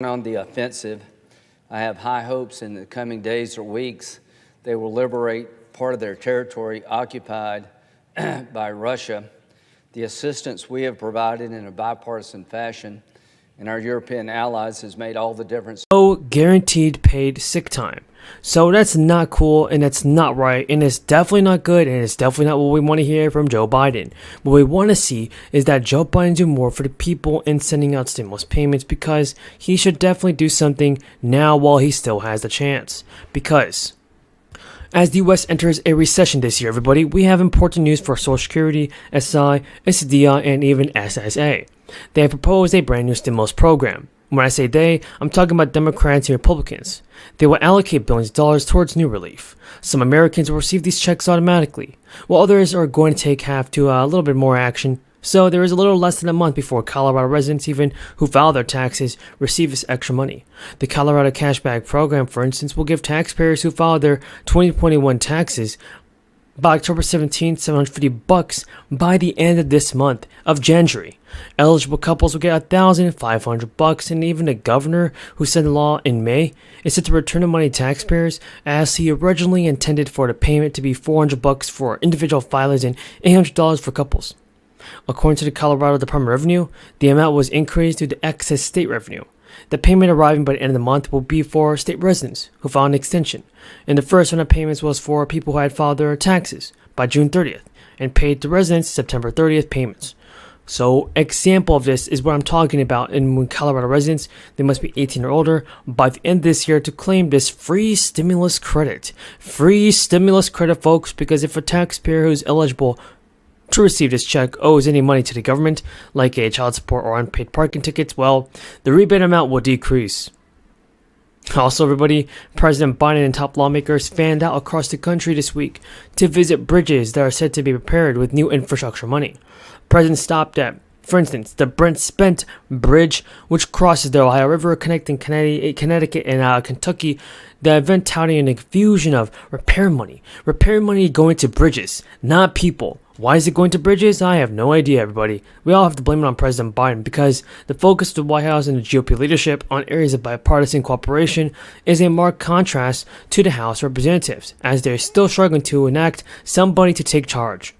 On the offensive. I have high hopes in the coming days or weeks they will liberate part of their territory occupied by Russia. The assistance we have provided in a bipartisan fashion and our European allies has made all the difference. No guaranteed paid sick time. So that's not cool, and that's not right, and it's definitely not good, and it's definitely not what we want to hear from Joe Biden. What we want to see is that Joe Biden do more for the people in sending out stimulus payments, because he should definitely do something now while he still has the chance. Because as the U.S. enters a recession this year, everybody, we have important news for Social Security, SSI, SSDI, and even SSA. They have proposed a brand new stimulus program. When I say they, I'm talking about Democrats and Republicans. They will allocate billions of dollars towards new relief. Some Americans will receive these checks automatically, while others are going to have to a little bit more action. So there is a little less than a month before Colorado residents even who file their taxes receive this extra money. The Colorado Cashback Program, for instance, will give taxpayers who filed their 2021 taxes by October 17th, $750 by the end of this month of January. Eligible couples will get $1,500, and even the governor who signed the law in May is set to return the money to taxpayers, as he originally intended for the payment to be $400 for individual filers and $800 for couples. According to the Colorado Department of Revenue, the amount was increased due to excess state revenue. The payment arriving by the end of the month will be for state residents who filed an extension, and the first round of payments was for people who had filed their taxes by June 30th and paid to residents September 30th payments. So, example of this is what I'm talking about, and when Colorado residents, they must be 18 or older by the end of this year to claim this free stimulus credit. Free stimulus credit, folks, because if a taxpayer who's eligible to receive this check owes any money to the government, like a child support or unpaid parking tickets, well, the rebate amount will decrease. Also, everybody, President Biden and top lawmakers fanned out across the country this week to visit bridges that are said to be prepared with new infrastructure money. President stopped at, for instance, the Brent Spence Bridge, which crosses the Ohio River, connecting Connecticut and Kentucky. The event touting an infusion of repair money going to bridges, not people. Why is it going to bridges? I have no idea, everybody. We all have to blame it on President Biden, because the focus of the White House and the GOP leadership on areas of bipartisan cooperation is a marked contrast to the House Representatives, as they're still struggling to enact somebody to take charge.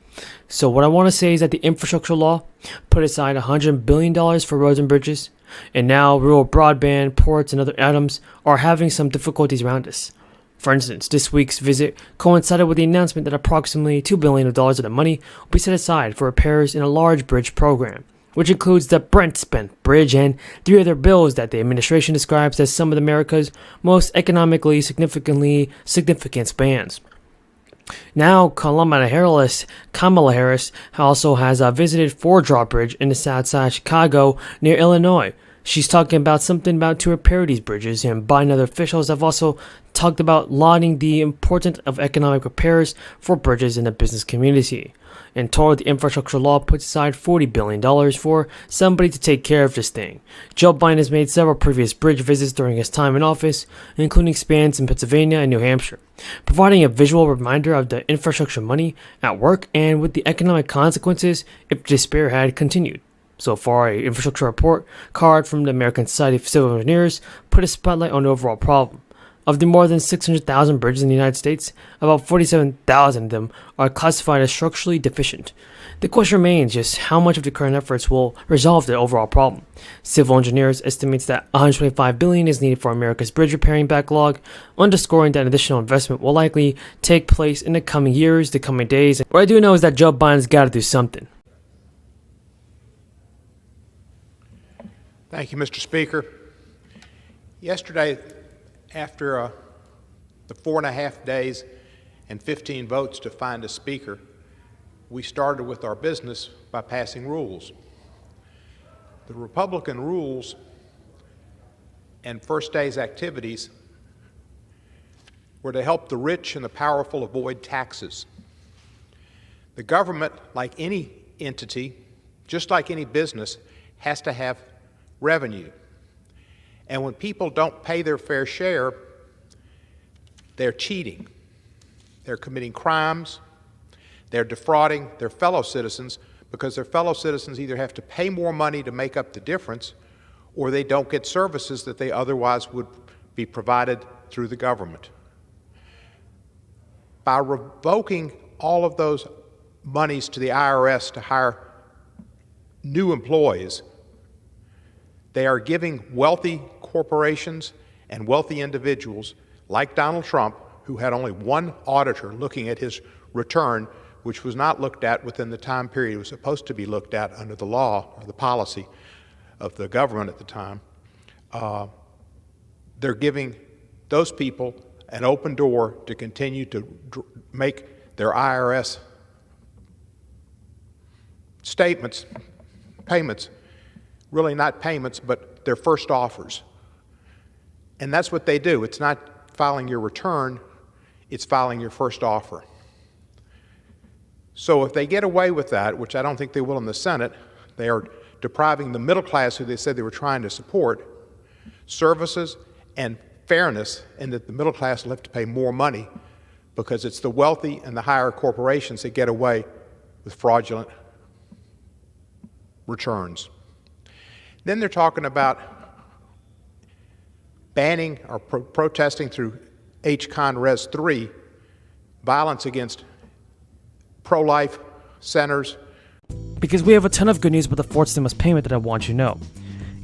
So what I want to say is that the infrastructure law put aside $100 billion for roads and bridges, and now rural broadband, ports, and other items are having some difficulties around us. For instance, this week's visit coincided with the announcement that approximately $2 billion of the money will be set aside for repairs in a large bridge program, which includes the Brent Spence Bridge and 3 other bills that the administration describes as some of America's most economically significant spans. Now, Kamala Harris also has visited Ford Drawbridge in the south side of Chicago near Illinois. She's talking about to repair these bridges, and Biden and other officials have also talked about lauding the importance of economic repairs for bridges in the business community. In total, the infrastructure law puts aside $40 billion for somebody to take care of this thing. Joe Biden has made several previous bridge visits during his time in office, including spans in Pennsylvania and New Hampshire, providing a visual reminder of the infrastructure money at work and with the economic consequences if the despair had continued. So far, an infrastructure report card from the American Society of Civil Engineers put a spotlight on the overall problem. Of the more than 600,000 bridges in the United States, about 47,000 of them are classified as structurally deficient. The question remains just how much of the current efforts will resolve the overall problem. Civil Engineers estimates that $125 billion is needed for America's bridge repairing backlog, underscoring that additional investment will likely take place in the coming years, the coming days. What I do know is that Joe Biden's got to do something. Thank you, Mr. Speaker. Yesterday, after the 4.5 days and 15 votes to find a speaker, we started with our business by passing rules. The Republican rules and first day's activities were to help the rich and the powerful avoid taxes. The government, like any entity, just like any business, has to have revenue. And when people don't pay their fair share, they're cheating. They're committing crimes. They're defrauding their fellow citizens, because their fellow citizens either have to pay more money to make up the difference, or they don't get services that they otherwise would be provided through the government. By revoking all of those monies to the IRS to hire new employees, they are giving wealthy corporations and wealthy individuals like Donald Trump, who had only one auditor looking at his return, which was not looked at within the time period it was supposed to be looked at under the law or the policy of the government at the time. They're giving those people an open door to continue to make their IRS payments, really not payments, but their first offers. And that's what they do. It's not filing your return, it's filing your first offer. So if they get away with that, which I don't think they will in the Senate, they are depriving the middle class, who they said they were trying to support, services and fairness, and that the middle class will have to pay more money because it's the wealthy and the higher corporations that get away with fraudulent returns. Then they're talking about banning or protesting through H-Con Res 3 violence against pro-life centers. Because we have a ton of good news about the fourth stimulus payment that I want you to know.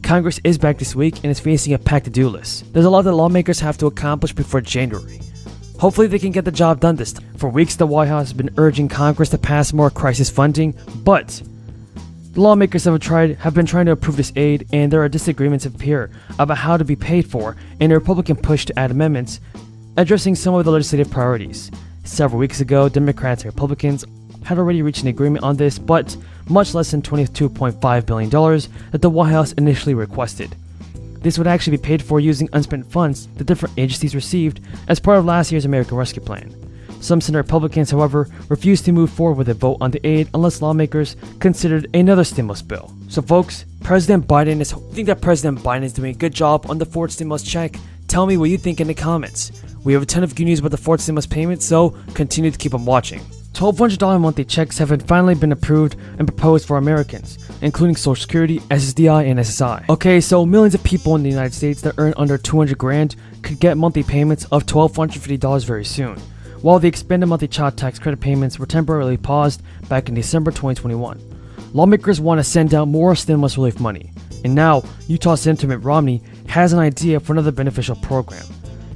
Congress is back this week and is facing a packed to-do list. There's a lot that lawmakers have to accomplish before January. Hopefully they can get the job done this time. For weeks, the White House has been urging Congress to pass more crisis funding, but the lawmakers have been trying to approve this aid, and there are disagreements appear about how to be paid for, and a Republican push to add amendments addressing some of the legislative priorities. Several weeks ago, Democrats and Republicans had already reached an agreement on this, but much less than $22.5 billion that the White House initially requested. This would actually be paid for using unspent funds that different agencies received as part of last year's American Rescue Plan. Some Senate Republicans, however, refused to move forward with a vote on the aid unless lawmakers considered another stimulus bill. So folks, think that President Biden is doing a good job on the fourth stimulus check? Tell me what you think in the comments. We have a ton of good news about the fourth stimulus payment, so continue to keep on watching. $1,200 monthly checks have finally been approved and proposed for Americans, including Social Security, SSDI, and SSI. Okay, so millions of people in the United States that earn under $200,000 could get monthly payments of $1,250 very soon, while the expanded monthly child tax credit payments were temporarily paused back in December 2021. Lawmakers want to send out more stimulus relief money, and now Utah Senator Mitt Romney has an idea for another beneficial program.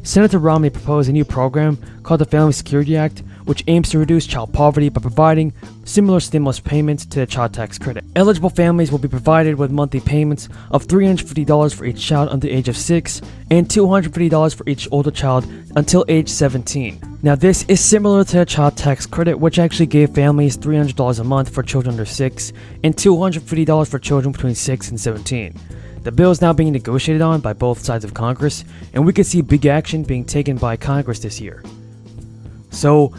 Senator Romney proposed a new program called the Family Security Act, which aims to reduce child poverty by providing similar stimulus payments to the child tax credit. Eligible families will be provided with monthly payments of $350 for each child under the age of 6 and $250 for each older child until age 17. Now this is similar to a child tax credit, which actually gave families $300 a month for children under 6 and $250 for children between 6 and 17. The bill is now being negotiated on by both sides of Congress, and we could see big action being taken by Congress this year. So